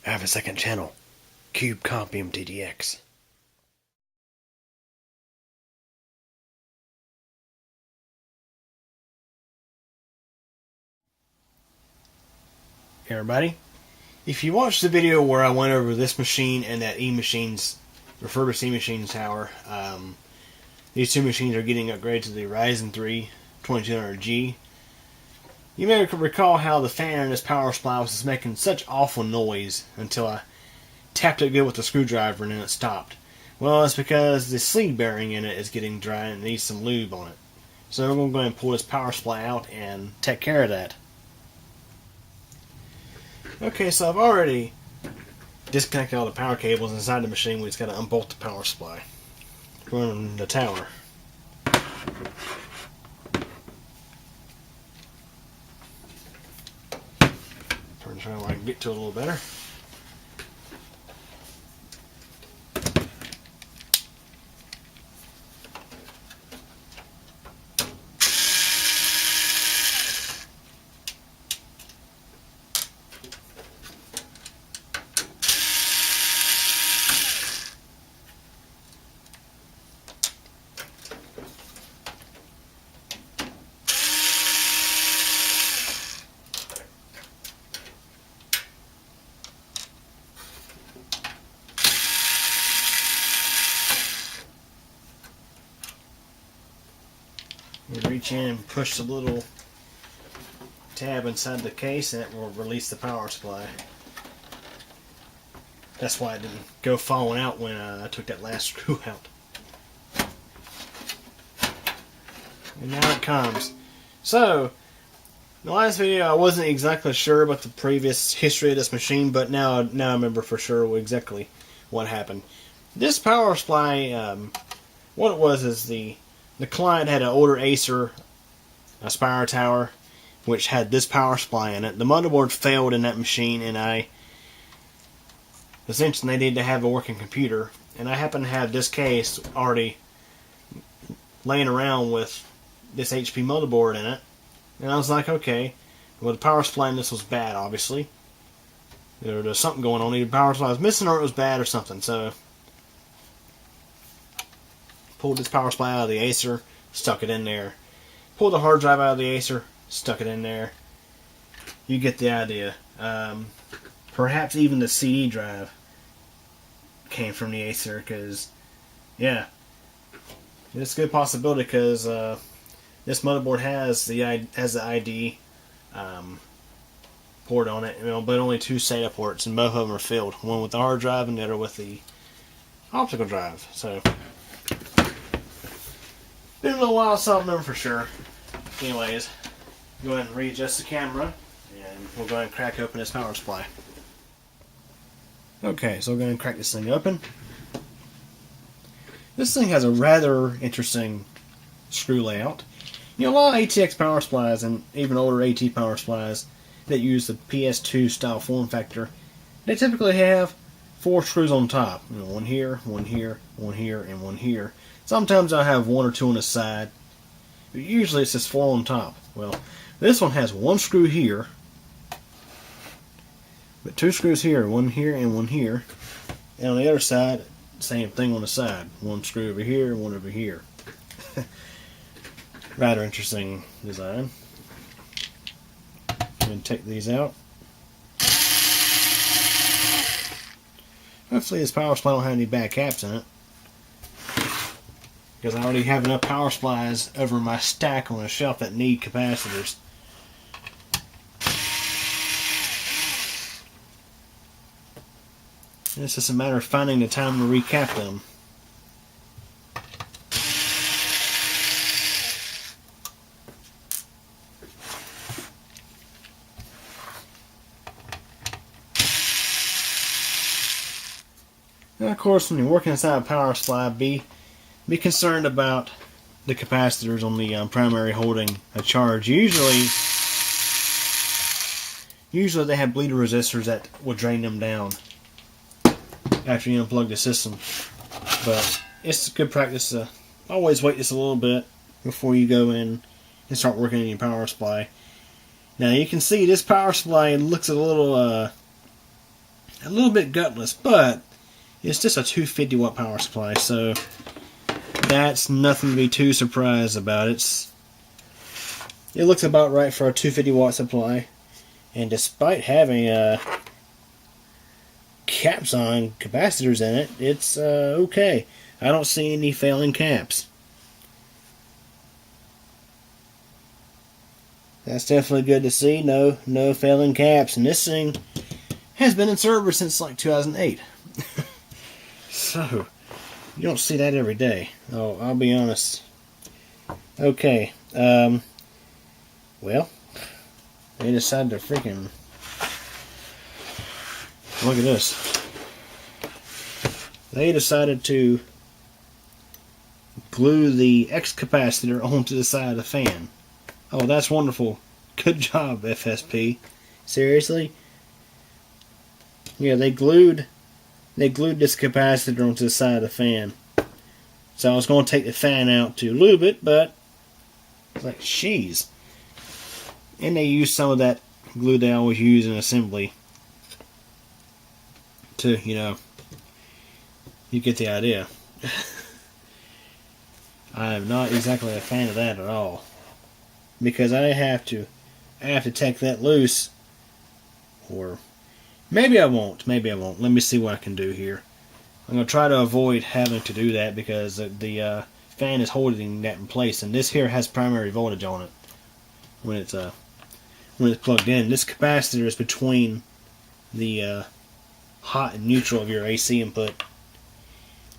I have a second channel, Cube Comp MTDX. Hey everybody, if you watched the video where I went over this machine and that E-Machines, refurbished E-Machines tower, these two machines are getting upgraded to the Ryzen 3 2200G. You may recall how the fan in this power supply was just making such awful noise until I tapped it good with the screwdriver and then it stopped. Well, it's because the sleeve bearing in it is getting dry and it needs some lube on it. So we're going to go ahead and pull this power supply out and take care of that. Okay, so I've already disconnected all the power cables inside the machine. We just got to unbolt the power supply from the tower. Turn this around where I can get to it a little better. You reach in and push the little tab inside the case and it will release the power supply. That's why it didn't go falling out when I took that last screw out. And now it comes. So, in the last video I wasn't exactly sure about the previous history of this machine, but now I remember for sure exactly what happened. This power supply, what it was is the client had an older Acer Aspire tower which had this power supply in it. The motherboard failed in that machine and I essentially needed to have a working computer, and I happen to have this case already laying around with this HP motherboard in it, and I was like, okay, well the power supply in this was bad obviously. There was something going on, either the power supply was missing or it was bad or something, so pulled this power supply out of the Acer, stuck it in there. Pulled the hard drive out of the Acer, stuck it in there. You get the idea. Perhaps even the CD drive came from the Acer, because, yeah, it's a good possibility, because this motherboard has the ID port on it, but only two SATA ports, and both of them are filled. One with the hard drive and the other with the optical drive. So been a little while, so I don't remember for sure. Anyways, go ahead and readjust the camera, and we'll go ahead and crack open this power supply. Okay, so we'll go ahead and crack this thing open. This thing has a rather interesting screw layout. You know, a lot of ATX power supplies, and even older AT power supplies that use the PS2 style form factor, they typically have 4 screws on top. You know, one here, one here, one here, and one here. Sometimes I have 1 or 2 on the side, but usually it's just 4 on top. Well, this one has 1 screw here, but 2 screws here, one here and one here. And on the other side, same thing on the side. 1 screw over here, 1 over here. Rather interesting design. I'm going to take these out. Hopefully this power supply don't have any bad caps in it, because I already have enough power supplies over my stack on a shelf that need capacitors. And it's just a matter of finding the time to recap them. And of course, when you're working inside a power supply, be concerned about the capacitors on the primary holding a charge. Usually they have bleeder resistors that will drain them down after you unplug the system. But it's good practice to always wait just a little bit before you go in and start working on your power supply. Now you can see this power supply looks a little a little bit gutless, but it's just a 250 watt power supply, so that's nothing to be too surprised about. It looks about right for a 250 watt supply, and despite having caps on capacitors in it, it's okay. I don't see any failing caps. That's definitely good to see. No failing caps, and this thing has been in service since like 2008. So you don't see that every day. Oh, I'll be honest. Okay. Well, they decided to freaking look at this. They decided to glue the X capacitor onto the side of the fan. Oh, that's wonderful. Good job, FSP. Seriously? Yeah, they glued this capacitor onto the side of the fan. So I was going to take the fan out to lube it, but it's like, jeez. And they used some of that glue they always use in assembly to, you get the idea. I am not exactly a fan of that at all, because I have to take that loose, or maybe I won't. Let me see what I can do here. I'm going to try to avoid having to do that, because the fan is holding that in place, and this here has primary voltage on it when it's plugged in. This capacitor is between the hot and neutral of your AC input,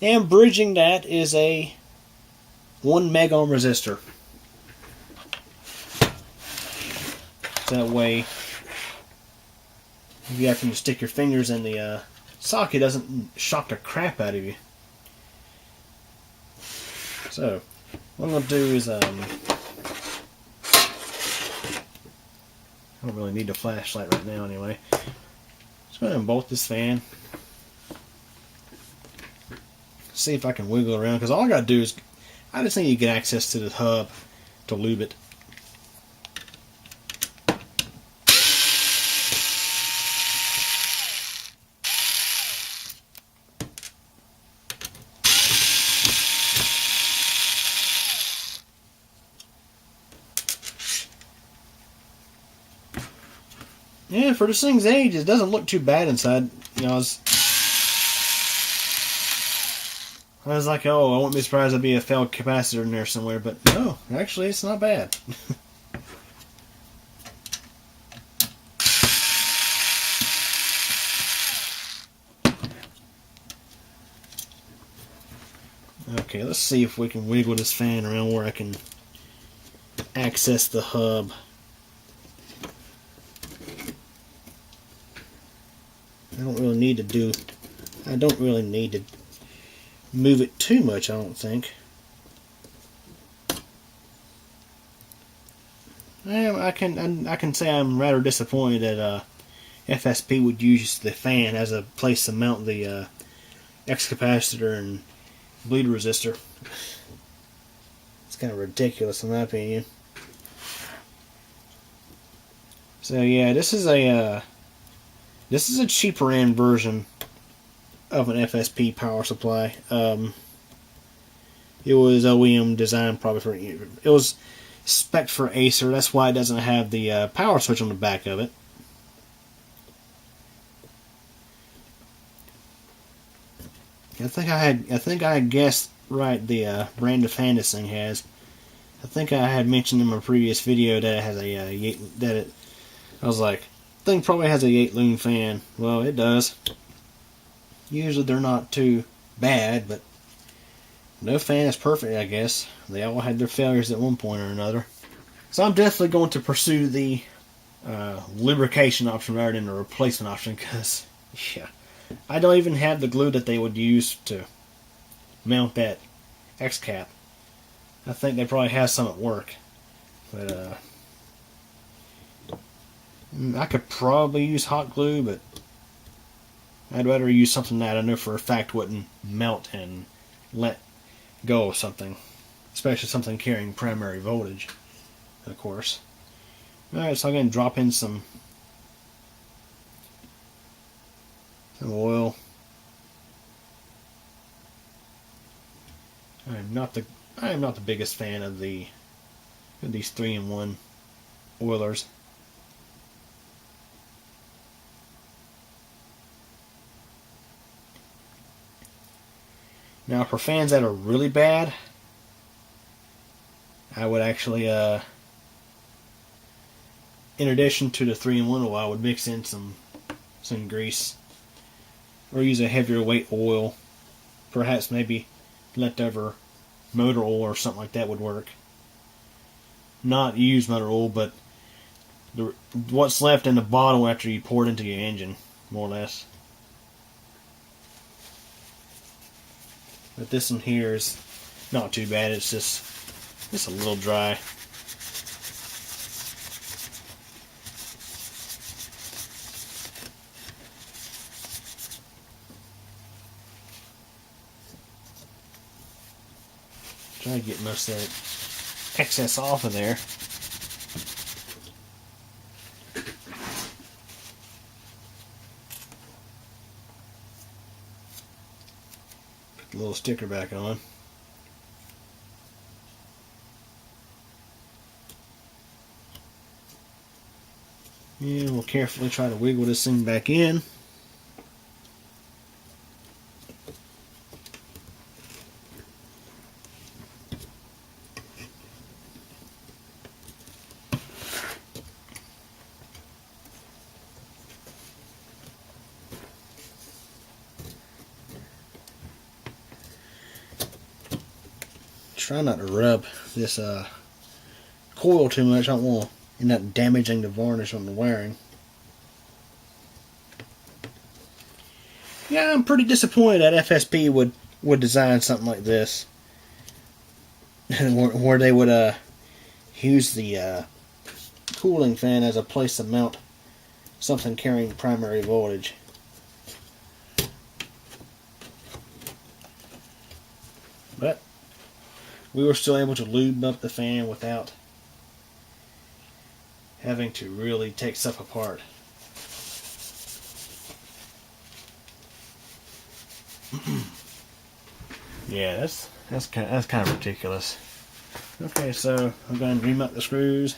and bridging that is a 1 meg ohm resistor. So that way, if you happen to stick your fingers in the socket, it doesn't shock the crap out of you. So what I'm going to do is, I don't really need a flashlight right now anyway. Just go ahead and bolt this fan. See if I can wiggle around, because all I got to do is, I just need to get access to the hub to lube it. Yeah, for this thing's age, it doesn't look too bad inside. I was like, oh, I wouldn't be surprised there'd be a failed capacitor in there somewhere, but no, actually, it's not bad. Okay, let's see if we can wiggle this fan around where I can access the hub. I don't really need to move it too much, I don't think. I can say I'm rather disappointed that FSP would use the fan as a place to mount the X capacitor and bleed resistor. It's kind of ridiculous in my opinion. So yeah, this is a cheaper end version of an FSP power supply. It was OEM designed probably for, it was spec'd for Acer. That's why it doesn't have the power switch on the back of it. I think I had guessed right the brand of fan this thing has. I think I had mentioned in my previous video that it has a I was like, thing probably has a Yates loom fan. Well, it does. Usually they're not too bad, but no fan is perfect, I guess. They all had their failures at one point or another. So I'm definitely going to pursue the lubrication option rather than the replacement option, because yeah, I don't even have the glue that they would use to mount that X cap. I think they probably have some at work, but I could probably use hot glue, but I'd rather use something that I know for a fact wouldn't melt and let go of something, especially something carrying primary voltage, of course. Alright, so I'm going to drop in some some oil. I am not the biggest fan of these 3-in-1 oilers. Now, for fans that are really bad, I would actually, in addition to the 3-in-1 oil, I would mix in some grease, or use a heavier weight oil. Perhaps maybe leftover motor oil or something like that would work. Not used motor oil, but what's left in the bottle after you pour it into your engine, more or less. But this one here is not too bad. It's just a little dry. Try to get most of that excess off of there. Put the little sticker back on. And we'll carefully try to wiggle this thing back in. Try not to rub this coil too much. I don't want to end up damaging the varnish on the wiring. Yeah, I'm pretty disappointed that FSP would design something like this, where they would use the cooling fan as a place to mount something carrying primary voltage. But we were still able to lube up the fan without having to really take stuff apart. Yeah, that's kind of ridiculous. Okay, so I'm going to remount the screws.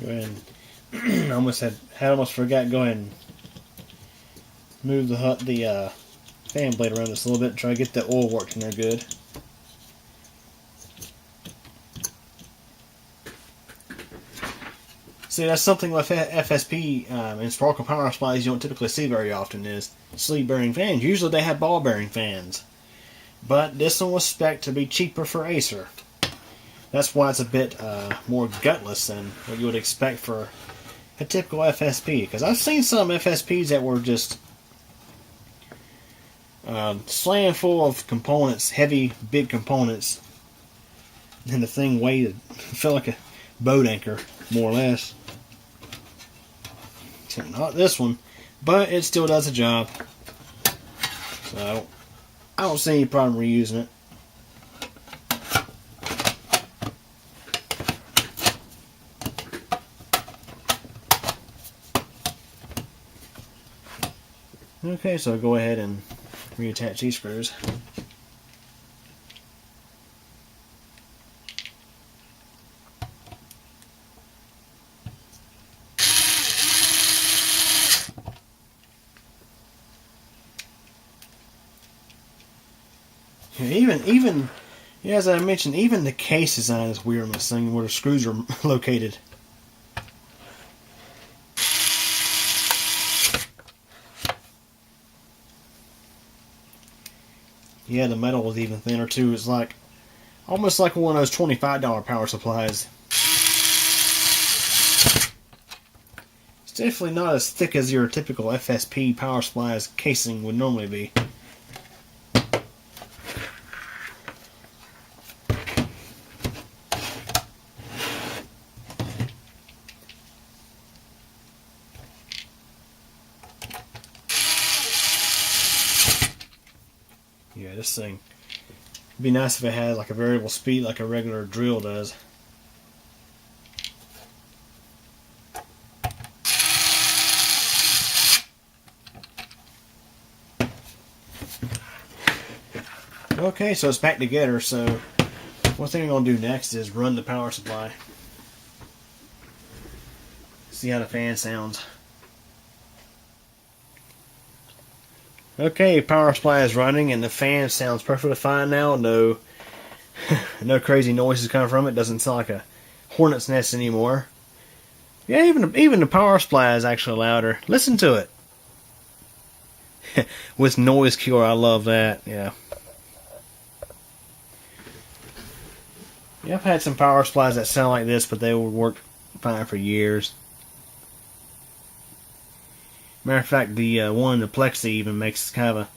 Go ahead and I almost forgot. Go ahead and move the fan blade around just a little bit and try to get the oil working there good. See, that's something with FSP and sparkle power supplies you don't typically see very often is sleeve bearing fans. Usually they have ball bearing fans, but this one was spec'd to be cheaper for Acer. That's why it's a bit more gutless than what you would expect for a typical FSP. Because I've seen some FSPs that were just slammed full of components, heavy, big components, and the thing weighed, felt like a boat anchor, more or less. So not this one, but it still does the job. So I don't see any problem reusing it. Okay, so I'll go ahead and reattach these screws. Even yeah, as I mentioned, even the case design is weird on this thing, where the screws are located. Yeah, the metal was even thinner too. It's like almost like one of those $25 power supplies. It's definitely not as thick as your typical FSP power supplies casing would normally be. Yeah, this thing. It'd be nice if it had like a variable speed like a regular drill does. Okay, so it's back together. So one thing I'm going to do next is run the power supply. See how the fan sounds. Okay, power supply is running and the fan sounds perfectly fine now. No, no crazy noises coming from it. Doesn't sound like a hornet's nest anymore. Yeah, even the power supply is actually louder. Listen to it. With noise cure, I love that. Yeah. Yeah, I've had some power supplies that sound like this, but they would work fine for years. Matter of fact, the one, the Plexi, even makes kind of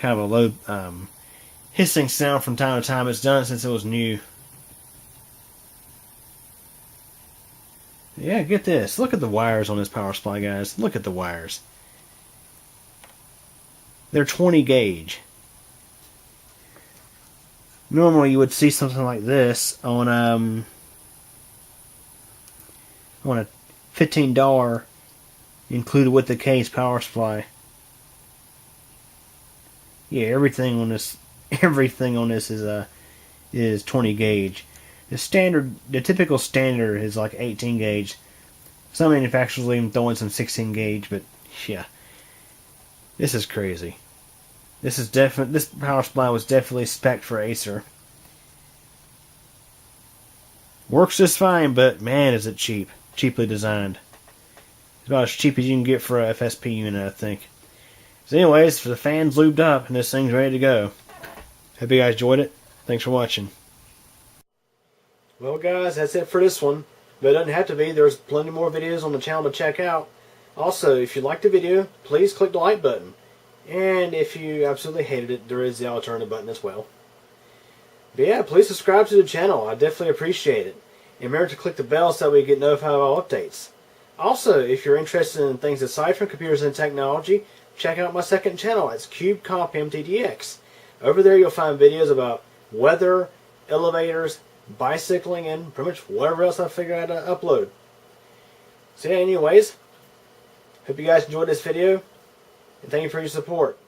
a low hissing sound from time to time. It's done it since it was new. Yeah, get this. Look at the wires on this power supply, guys. Look at the wires. They're 20 gauge. Normally, you would see something like this on a $15 included with the case power supply. Yeah, everything on this is 20 gauge. The typical standard is like 18 gauge. Some manufacturers will even throw in some 16 gauge, but yeah, this is crazy. This power supply was definitely spec'd for Acer. Works just fine, but man, is it cheap. Cheaply designed. It's about as cheap as you can get for a FSP unit, I think. So anyways, the fan's lubed up and this thing's ready to go. Hope you guys enjoyed it. Thanks for watching. Well guys, that's it for this one. But it doesn't have to be. There's plenty more videos on the channel to check out. Also, if you liked the video, please click the like button. And if you absolutely hated it, there is the alternative button as well. But yeah, please subscribe to the channel. I definitely appreciate it. And remember to click the bell so that we get notified of all updates. Also, if you're interested in things aside from computers and technology, check out my second channel. It's CubeComp MTDX. Over there you'll find videos about weather, elevators, bicycling, and pretty much whatever else I figure out to upload. So yeah, anyways, hope you guys enjoyed this video. And thank you for your support.